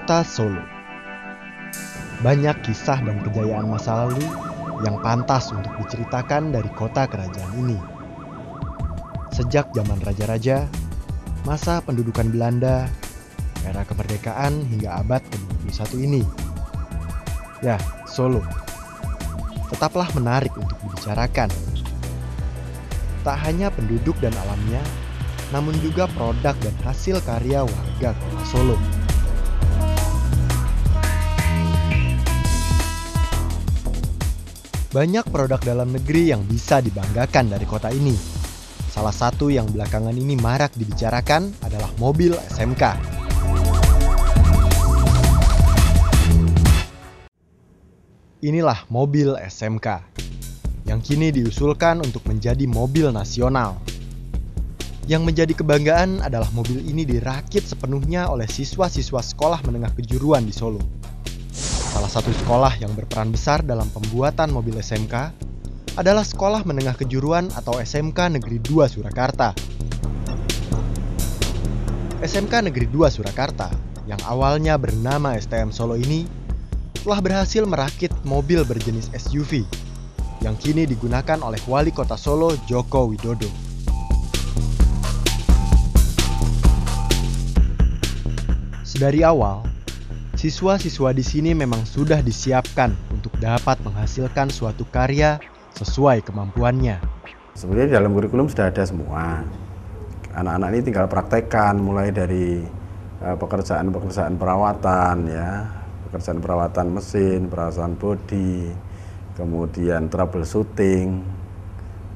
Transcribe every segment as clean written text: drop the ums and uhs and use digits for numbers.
Kota Solo. Banyak kisah dan kejayaan masa lalu yang pantas untuk diceritakan dari kota kerajaan ini. Sejak zaman raja-raja, masa pendudukan Belanda, era kemerdekaan hingga abad ke-21 ini. Ya, Solo tetaplah menarik untuk dibicarakan. Tak hanya penduduk dan alamnya, namun juga produk dan hasil karya warga kota Solo. Banyak produk dalam negeri yang bisa dibanggakan dari kota ini. Salah satu yang belakangan ini marak dibicarakan adalah mobil SMK. Inilah mobil SMK yang kini diusulkan untuk menjadi mobil nasional. Yang menjadi kebanggaan adalah mobil ini dirakit sepenuhnya oleh siswa-siswa sekolah menengah kejuruan di Solo. Salah satu sekolah yang berperan besar dalam pembuatan mobil SMK adalah Sekolah Menengah Kejuruan atau SMK Negeri 2 Surakarta. SMK Negeri 2 Surakarta yang awalnya bernama STM Solo ini telah berhasil merakit mobil berjenis SUV yang kini digunakan oleh Wali Kota Solo Joko Widodo. Sedari awal, siswa-siswa di sini memang sudah disiapkan untuk dapat menghasilkan suatu karya sesuai kemampuannya. Sebenarnya dalam kurikulum sudah ada semua. Anak-anak ini tinggal praktekkan mulai dari pekerjaan-pekerjaan perawatan, ya, pekerjaan perawatan mesin, perawatan bodi, kemudian troubleshooting,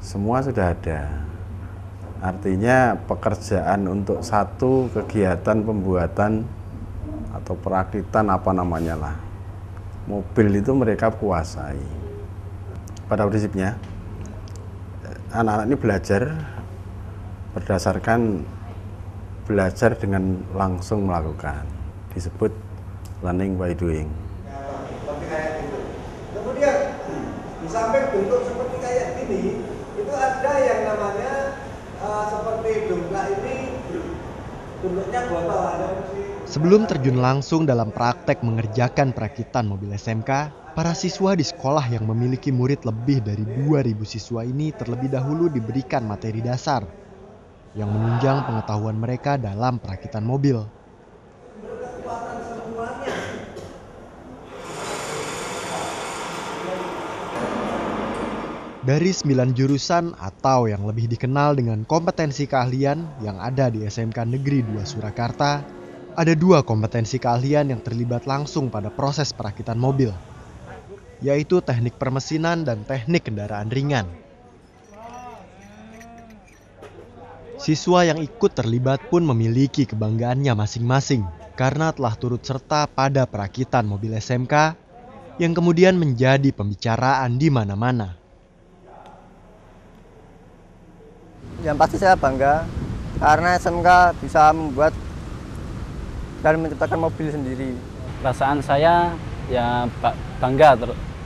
semua sudah ada. Artinya pekerjaan untuk satu kegiatan pembuatan atau perakitan apa namanya lah, mobil itu mereka kuasai. Pada prinsipnya anak-anak ini belajar berdasarkan belajar dengan langsung melakukan, disebut learning by doing. Seperti kayak gitu. Kemudian di samping bentuk seperti kayak gini, itu ada yang namanya seperti dongkrak ini, bentuknya botol ada. Sebelum terjun langsung dalam praktek mengerjakan perakitan mobil SMK, para siswa di sekolah yang memiliki murid lebih dari 2.000 siswa ini terlebih dahulu diberikan materi dasar yang menunjang pengetahuan mereka dalam perakitan mobil. Dari 9 jurusan atau yang lebih dikenal dengan kompetensi keahlian yang ada di SMK Negeri 2 Surakarta, ada 2 kompetensi keahlian yang terlibat langsung pada proses perakitan mobil, yaitu teknik permesinan dan teknik kendaraan ringan. Siswa yang ikut terlibat pun memiliki kebanggaannya masing-masing karena telah turut serta pada perakitan mobil SMK yang kemudian menjadi pembicaraan di mana-mana. Yang pasti saya bangga karena SMK bisa membuat dan menciptakan mobil sendiri. Perasaan saya ya bangga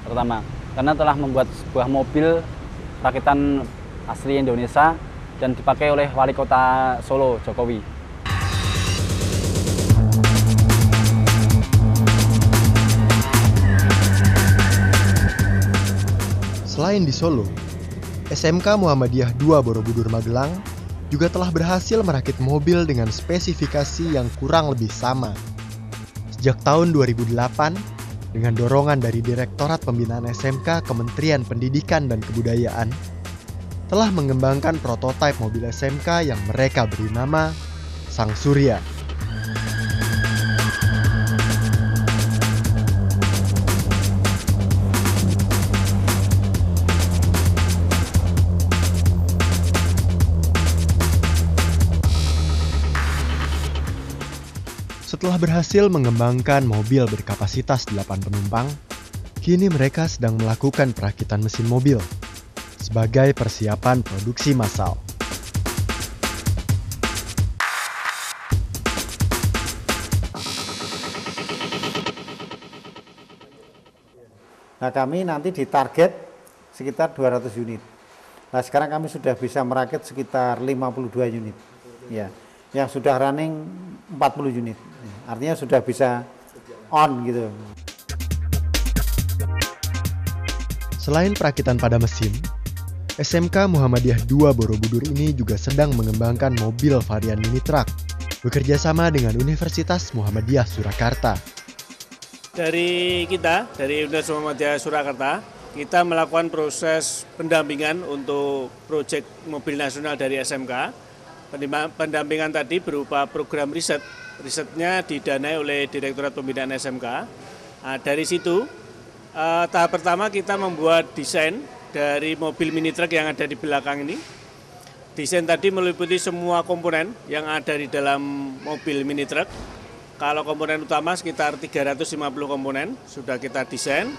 terutama karena telah membuat sebuah mobil rakitan asli Indonesia dan dipakai oleh Wali Kota Solo Jokowi. Selain di Solo, SMK Muhammadiyah 2 Borobudur Magelang juga telah berhasil merakit mobil dengan spesifikasi yang kurang lebih sama. Sejak tahun 2008, dengan dorongan dari Direktorat Pembinaan SMK Kementerian Pendidikan dan Kebudayaan, telah mengembangkan prototipe mobil SMK yang mereka beri nama Sang Surya. Setelah berhasil mengembangkan mobil berkapasitas 8 penumpang, kini mereka sedang melakukan perakitan mesin mobil sebagai persiapan produksi massal. Nah, kami nanti ditarget sekitar 200 unit. Nah, sekarang kami sudah bisa merakit sekitar 52 unit. Ya, yang sudah running 40 unit. Artinya sudah bisa on gitu. Selain perakitan pada mesin, SMK Muhammadiyah 2 Borobudur ini juga sedang mengembangkan mobil varian mini truck, bekerja sama dengan Universitas Muhammadiyah Surakarta. Dari Universitas Muhammadiyah Surakarta, kita melakukan proses pendampingan untuk proyek mobil nasional dari SMK. Pendampingan tadi berupa program riset. Risetnya didanai oleh Direktorat Pembinaan SMK. Nah, dari situ, tahap pertama kita membuat desain dari mobil mini truck yang ada di belakang ini. Desain tadi meliputi semua komponen yang ada di dalam mobil mini truck. Kalau komponen utama sekitar 350 komponen sudah kita desain.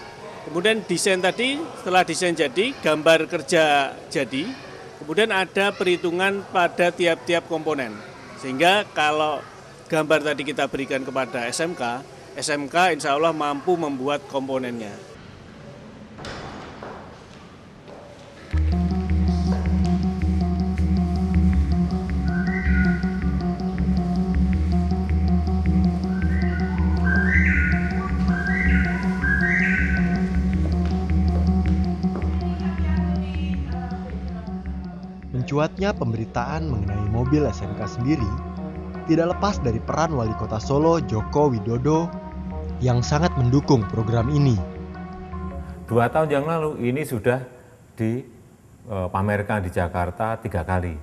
Kemudian desain tadi, setelah desain jadi, gambar kerja jadi. Kemudian ada perhitungan pada tiap-tiap komponen. Sehingga kalau gambar tadi kita berikan kepada SMK insya Allah mampu membuat komponennya. Mencuatnya pemberitaan mengenai mobil SMK sendiri tidak lepas dari peran Wali Kota Solo Joko Widodo yang sangat mendukung program ini. 2 tahun yang lalu ini sudah dipamerkan di Jakarta 3 kali.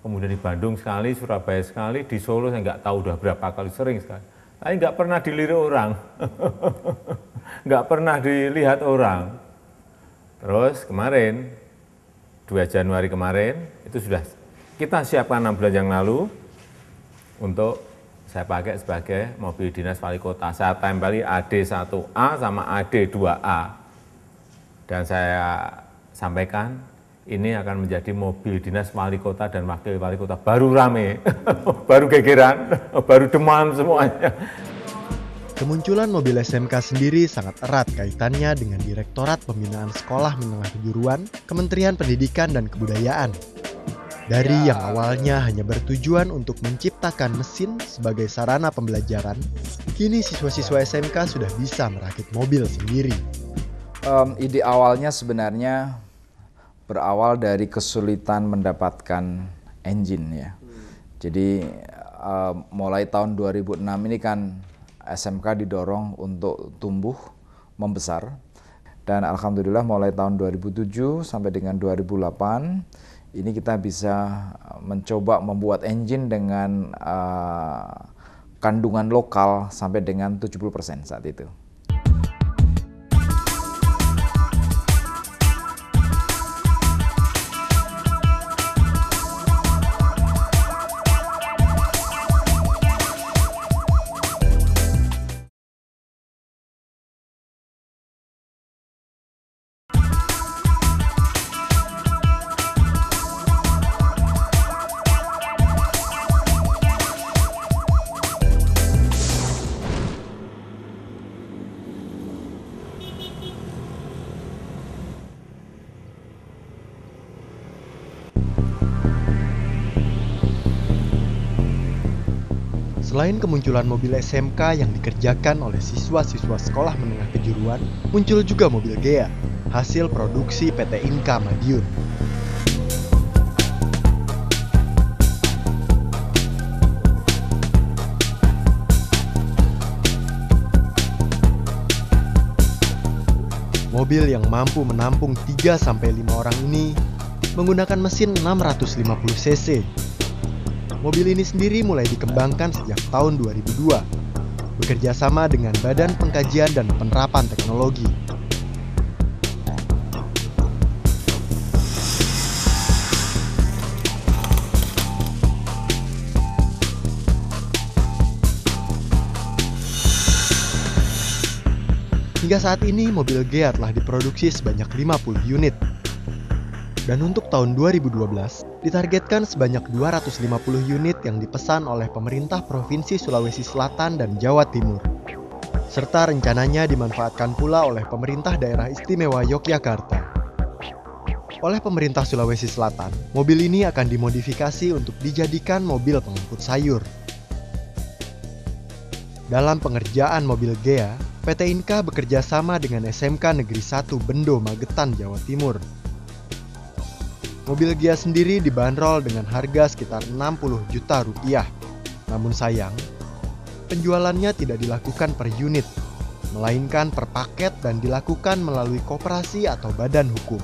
Kemudian di Bandung sekali, Surabaya sekali, di Solo saya nggak tahu udah berapa kali, sering sekali. Tapi nggak pernah dilirik orang, nggak pernah dilihat orang. Terus kemarin, 2 Januari kemarin, itu sudah kita siapkan 6 bulan yang lalu, untuk saya pakai sebagai mobil dinas wali kota. Saya tempeli AD1A sama AD2A. Dan saya sampaikan, ini akan menjadi mobil dinas wali kota dan wakil wali kota. Baru rame, baru gegeran, baru demam semuanya. Kemunculan mobil SMK sendiri sangat erat kaitannya dengan Direktorat Pembinaan Sekolah Menengah Kejuruan, Kementerian Pendidikan dan Kebudayaan. Dari yang awalnya hanya bertujuan untuk menciptakan mesin sebagai sarana pembelajaran, kini siswa-siswa SMK sudah bisa merakit mobil sendiri. Ide awalnya sebenarnya berawal dari kesulitan mendapatkan engine ya. Jadi mulai tahun 2006 ini kan SMK didorong untuk tumbuh, membesar. Dan alhamdulillah mulai tahun 2007 sampai dengan 2008, ini kita bisa mencoba membuat engine dengan kandungan lokal sampai dengan 70% saat itu. Selain kemunculan mobil SMK yang dikerjakan oleh siswa-siswa sekolah menengah kejuruan, muncul juga mobil Gea, hasil produksi PT Inka Madiun. Mobil yang mampu menampung 3-5 orang ini menggunakan mesin 650 cc. Mobil ini sendiri mulai dikembangkan sejak tahun 2002, bekerja sama dengan Badan Pengkajian dan Penerapan Teknologi. Hingga saat ini mobil Gea telah diproduksi sebanyak 50 unit. Dan untuk tahun 2012, ditargetkan sebanyak 250 unit yang dipesan oleh pemerintah Provinsi Sulawesi Selatan dan Jawa Timur. Serta rencananya dimanfaatkan pula oleh pemerintah daerah istimewa Yogyakarta. Oleh pemerintah Sulawesi Selatan, mobil ini akan dimodifikasi untuk dijadikan mobil pengangkut sayur. Dalam pengerjaan mobil Gea, PT Inka bekerja sama dengan SMK Negeri 1 Bendo, Magetan, Jawa Timur. Mobil Gea sendiri dibanderol dengan harga sekitar 60 juta rupiah. Namun sayang, penjualannya tidak dilakukan per unit, melainkan per paket dan dilakukan melalui koperasi atau badan hukum.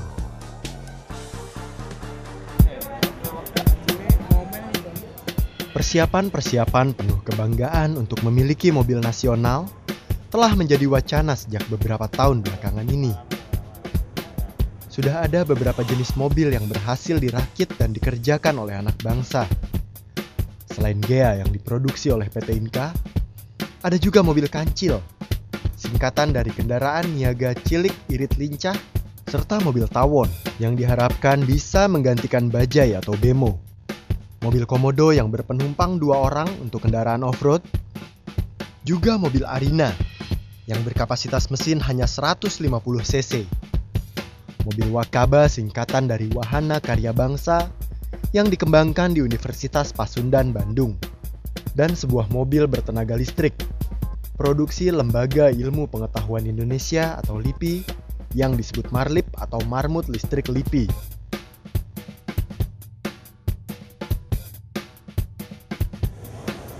Persiapan-persiapan penuh kebanggaan untuk memiliki mobil nasional telah menjadi wacana sejak beberapa tahun belakangan ini. Sudah ada beberapa jenis mobil yang berhasil dirakit dan dikerjakan oleh anak bangsa. Selain Gea yang diproduksi oleh PT Inka, ada juga mobil kancil, singkatan dari kendaraan niaga cilik irit lincah, serta mobil tawon yang diharapkan bisa menggantikan bajai atau bemo. Mobil komodo yang berpenumpang 2 orang untuk kendaraan off-road, juga mobil Arina yang berkapasitas mesin hanya 150 cc. Mobil Wakaba singkatan dari Wahana Karya Bangsa yang dikembangkan di Universitas Pasundan, Bandung. Dan sebuah mobil bertenaga listrik, produksi Lembaga Ilmu Pengetahuan Indonesia atau LIPI yang disebut Marlip atau Marmut Listrik LIPI.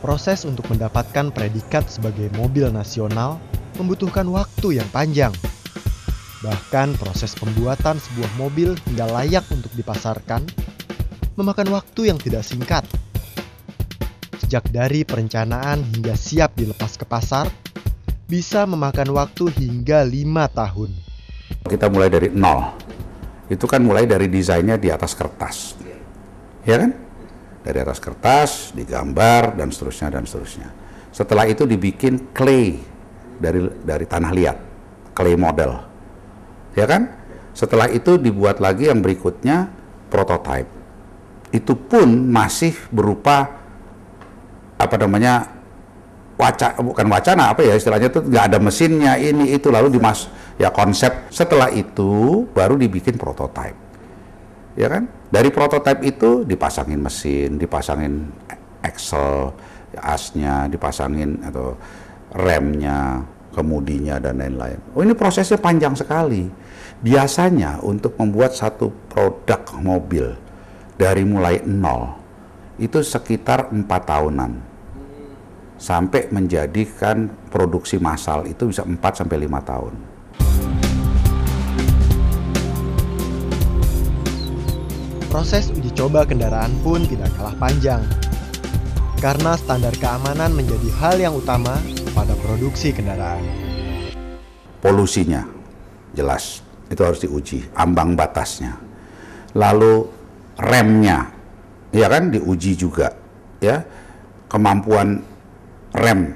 Proses untuk mendapatkan predikat sebagai mobil nasional membutuhkan waktu yang panjang. Bahkan proses pembuatan sebuah mobil hingga layak untuk dipasarkan memakan waktu yang tidak singkat. Sejak dari perencanaan hingga siap dilepas ke pasar, bisa memakan waktu hingga 5 tahun. Kita mulai dari nol. Itu kan mulai dari desainnya di atas kertas. Ya kan? Dari atas kertas, digambar, dan seterusnya, dan seterusnya. Setelah itu dibikin clay dari tanah liat, clay model. Ya kan? Setelah itu dibuat lagi yang berikutnya, prototype. Itu pun masih berupa, bukan wacana, istilahnya itu nggak ada mesinnya, ini, itu, lalu konsep. Setelah itu, baru dibikin prototype. Ya kan? Dari prototipe itu dipasangin mesin, dipasangin axle, asnya, dipasangin atau remnya, kemudinya dan lain-lain. Oh, ini prosesnya panjang sekali. Biasanya untuk membuat satu produk mobil dari mulai nol itu sekitar 4 tahunan. Sampai menjadikan produksi massal itu bisa 4 sampai 5 tahun. Proses uji coba kendaraan pun tidak kalah panjang. Karena standar keamanan menjadi hal yang utama pada produksi kendaraan. Polusinya jelas, itu harus diuji, ambang batasnya. Lalu remnya, ya kan, diuji juga, ya. Kemampuan rem,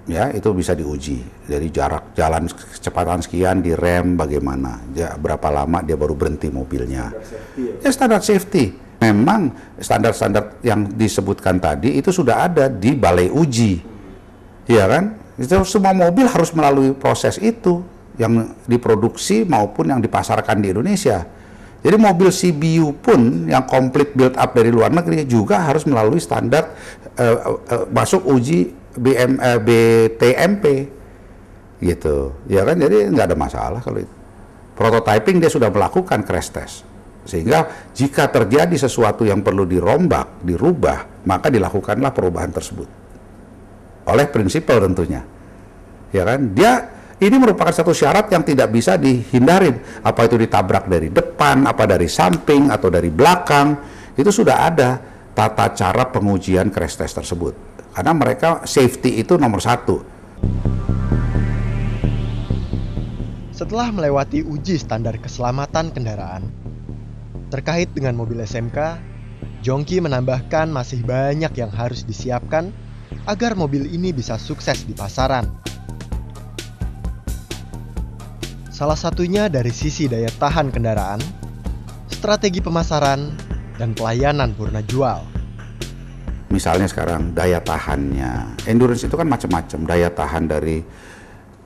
ya, itu bisa diuji. Dari jarak jalan kecepatan sekian di rem bagaimana, berapa lama dia baru berhenti mobilnya. Ya, standar safety. Memang standar-standar yang disebutkan tadi itu sudah ada di balai uji, ya kan? Itu semua mobil harus melalui proses itu, yang diproduksi maupun yang dipasarkan di Indonesia. Jadi mobil CBU pun yang komplit build up dari luar negeri juga harus melalui standar masuk uji BTMP gitu, ya kan? Jadi nggak ada masalah kalau itu. Prototyping dia sudah melakukan crash test, sehingga jika terjadi sesuatu yang perlu dirombak, dirubah, maka dilakukanlah perubahan tersebut oleh prinsipal tentunya, ya kan? Ini merupakan satu syarat yang tidak bisa dihindarin. Apa itu ditabrak dari depan, apa dari samping, atau dari belakang, itu sudah ada tata cara pengujian crash test tersebut. Karena mereka safety itu nomor 1. Setelah melewati uji standar keselamatan kendaraan, terkait dengan mobil SMK, Jongki menambahkan masih banyak yang harus disiapkan agar mobil ini bisa sukses di pasaran. Salah satunya dari sisi daya tahan kendaraan, strategi pemasaran, dan pelayanan purna jual. Misalnya sekarang daya tahannya, endurance itu kan macam-macam. Daya tahan dari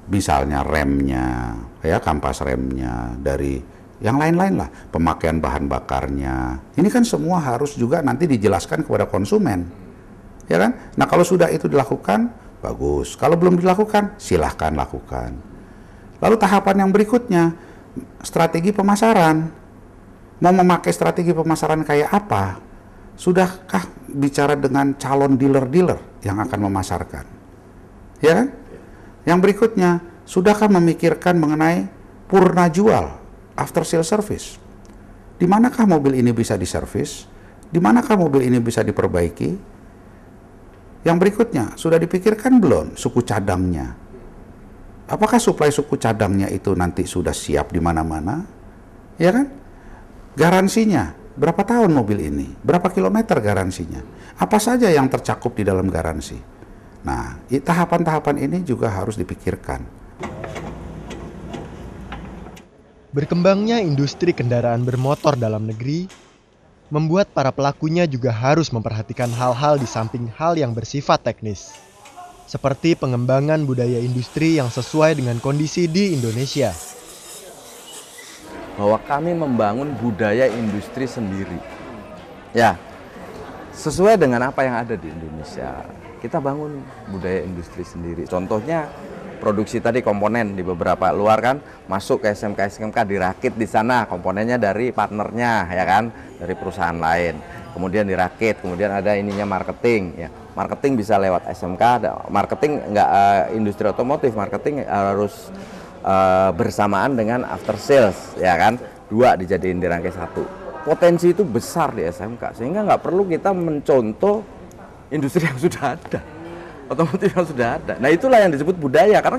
misalnya remnya, ya, kampas remnya, dari yang lain-lain lah, pemakaian bahan bakarnya. Ini kan semua harus juga nanti dijelaskan kepada konsumen, ya kan? Nah, kalau sudah itu dilakukan, bagus. Kalau belum dilakukan, silahkan lakukan. Lalu tahapan yang berikutnya, strategi pemasaran. Mau memakai strategi pemasaran kayak apa? Sudahkah bicara dengan calon dealer-dealer yang akan memasarkan? Ya kan? Yang berikutnya, sudahkah memikirkan mengenai purna jual, after sale service? Di manakah mobil ini bisa diservis? Di manakah mobil ini bisa diperbaiki? Yang berikutnya, sudah dipikirkan belum suku cadangnya? Apakah suplai suku cadangnya itu nanti sudah siap di mana-mana? Ya kan? Garansinya, berapa tahun mobil ini? Berapa kilometer garansinya? Apa saja yang tercakup di dalam garansi? Nah, tahapan-tahapan ini juga harus dipikirkan. Berkembangnya industri kendaraan bermotor dalam negeri membuat para pelakunya juga harus memperhatikan hal-hal di samping hal yang bersifat teknis, seperti pengembangan budaya industri yang sesuai dengan kondisi di Indonesia. Bahwa kami membangun budaya industri sendiri, ya, sesuai dengan apa yang ada di Indonesia. Kita bangun budaya industri sendiri. Contohnya produksi tadi komponen di beberapa luar kan masuk ke SMK dirakit di sana, komponennya dari partnernya, ya kan, dari perusahaan lain. Kemudian dirakit, kemudian ada ininya marketing, ya. Marketing bisa lewat SMK, marketing nggak industri otomotif, marketing harus bersamaan dengan after sales, ya kan, dua dijadiin dirangkai satu. Potensi itu besar di SMK, sehingga nggak perlu kita mencontoh industri yang sudah ada, otomotif yang sudah ada. Nah, itulah yang disebut budaya, karena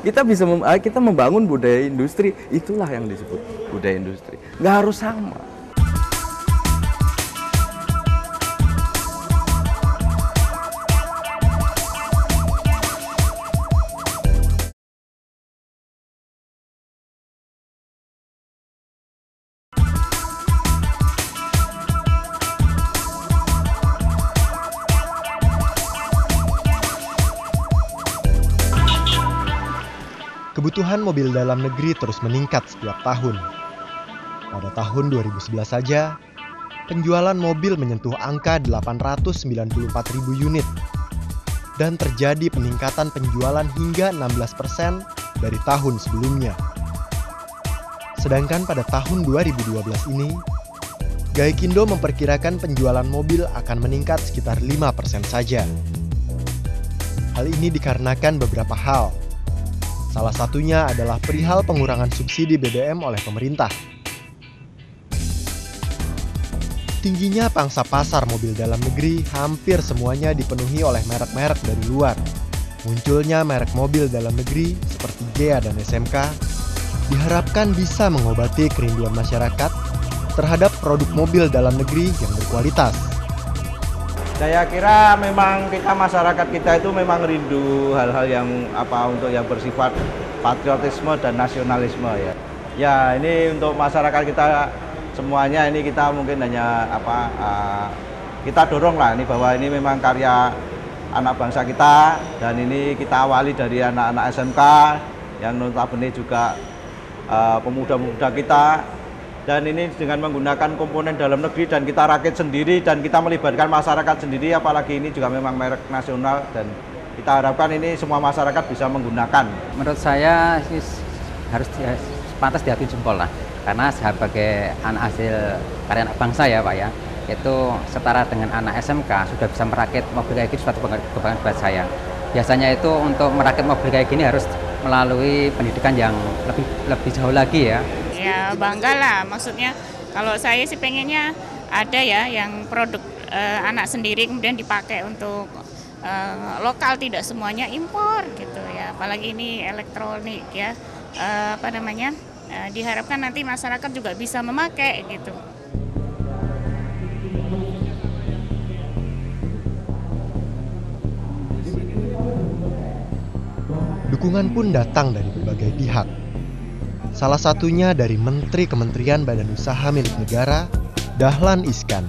kita bisa kita membangun budaya industri, itulah yang disebut budaya industri. Nggak harus sama. Kebutuhan mobil dalam negeri terus meningkat setiap tahun. Pada tahun 2011 saja, penjualan mobil menyentuh angka 894.000 unit dan terjadi peningkatan penjualan hingga 16% dari tahun sebelumnya. Sedangkan pada tahun 2012 ini, Gaikindo memperkirakan penjualan mobil akan meningkat sekitar 5% saja. Hal ini dikarenakan beberapa hal. Salah satunya adalah perihal pengurangan subsidi BBM oleh pemerintah. Tingginya pangsa pasar mobil dalam negeri hampir semuanya dipenuhi oleh merek-merek dari luar. Munculnya merek mobil dalam negeri seperti Gea dan SMK diharapkan bisa mengobati kerinduan masyarakat terhadap produk mobil dalam negeri yang berkualitas. Saya kira memang masyarakat kita itu memang rindu hal-hal yang untuk yang bersifat patriotisme dan nasionalisme, ya. Ya, ini untuk masyarakat kita semuanya, ini kita mungkin hanya kita dorong lah ini bahwa ini memang karya anak bangsa kita, dan ini kita awali dari anak-anak SMK yang notabene juga pemuda-pemuda kita. Dan ini dengan menggunakan komponen dalam negeri dan kita rakit sendiri dan kita melibatkan masyarakat sendiri, apalagi ini juga memang merek nasional, dan kita harapkan ini semua masyarakat bisa menggunakan. Menurut saya harus pantas diakui jempol lah, karena sebagai anak hasil karya anak bangsa, ya Pak, ya, itu setara dengan anak SMK sudah bisa merakit mobil kayak gini, suatu kebanggaan buat saya. Biasanya itu untuk merakit mobil kayak gini harus melalui pendidikan yang lebih jauh lagi, ya. Ya bangga lah, maksudnya kalau saya sih pengennya ada ya yang produk anak sendiri kemudian dipakai untuk lokal, tidak semuanya impor gitu ya, apalagi ini elektronik ya, diharapkan nanti masyarakat juga bisa memakai gitu. Dukungan pun datang dari berbagai pihak. Salah satunya dari Menteri Kementerian Badan Usaha Milik Negara, Dahlan Iskan.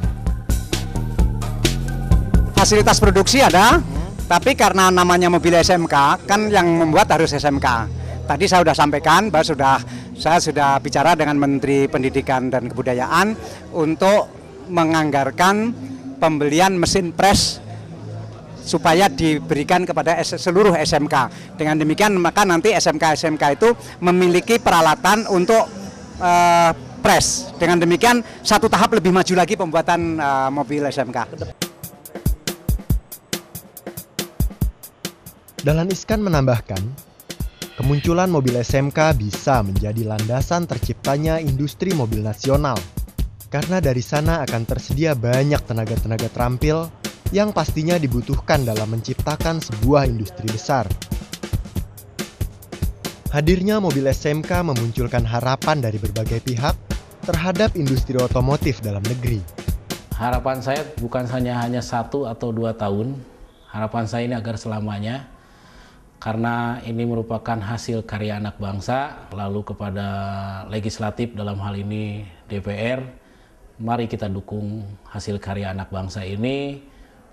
Fasilitas produksi ada, tapi karena namanya mobil SMK, kan yang membuat harus SMK. Tadi saya sudah sampaikan bahwa saya sudah bicara dengan Menteri Pendidikan dan Kebudayaan untuk menganggarkan pembelian mesin pres supaya diberikan kepada seluruh SMK. Dengan demikian maka nanti SMK-SMK itu memiliki peralatan untuk press. Dengan demikian satu tahap lebih maju lagi pembuatan mobil SMK. Dahlan Iskan menambahkan, kemunculan mobil SMK bisa menjadi landasan terciptanya industri mobil nasional. Karena dari sana akan tersedia banyak tenaga-tenaga terampil yang pastinya dibutuhkan dalam menciptakan sebuah industri besar. Hadirnya mobil SMK memunculkan harapan dari berbagai pihak terhadap industri otomotif dalam negeri. Harapan saya bukan hanya 1 atau 2 tahun, harapan saya ini agar selamanya, karena ini merupakan hasil karya anak bangsa. Lalu kepada legislatif dalam hal ini DPR, mari kita dukung hasil karya anak bangsa ini.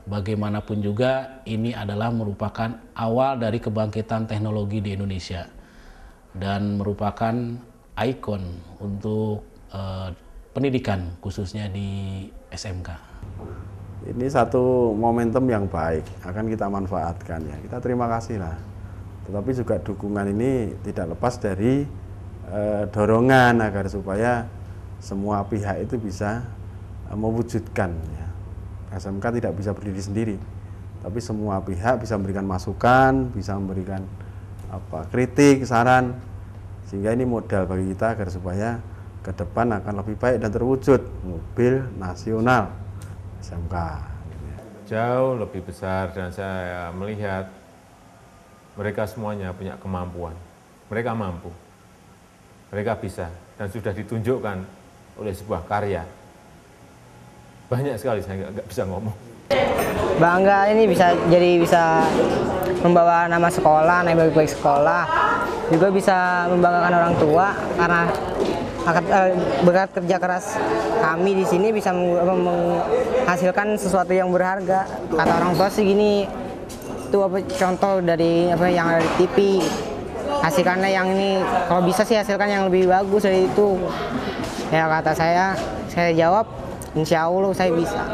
Bagaimanapun juga ini adalah merupakan awal dari kebangkitan teknologi di Indonesia dan merupakan ikon untuk pendidikan khususnya di SMK. Ini satu momentum yang baik, akan kita manfaatkan ya. Kita terima kasih lah. Tetapi juga dukungan ini tidak lepas dari dorongan agar supaya semua pihak itu bisa mewujudkan ya. SMK tidak bisa berdiri sendiri, tapi semua pihak bisa memberikan masukan, bisa memberikan kritik, saran, sehingga ini modal bagi kita agar supaya ke depan akan lebih baik dan terwujud mobil nasional SMK. Jauh lebih besar, dan saya melihat mereka semuanya punya kemampuan. Mereka mampu, mereka bisa, dan sudah ditunjukkan oleh sebuah karya. Banyak sekali, saya nggak bisa ngomong. Bangga ini bisa membawa nama sekolah, nama baik sekolah, juga bisa membanggakan orang tua karena berkat kerja keras kami di sini bisa menghasilkan sesuatu yang berharga. Kata orang tua sih gini, itu contoh dari yang ada di TV. Hasilkannya yang ini, kalau bisa sih hasilkan yang lebih bagus dari itu. Ya kata saya jawab, insya Allah saya bisa.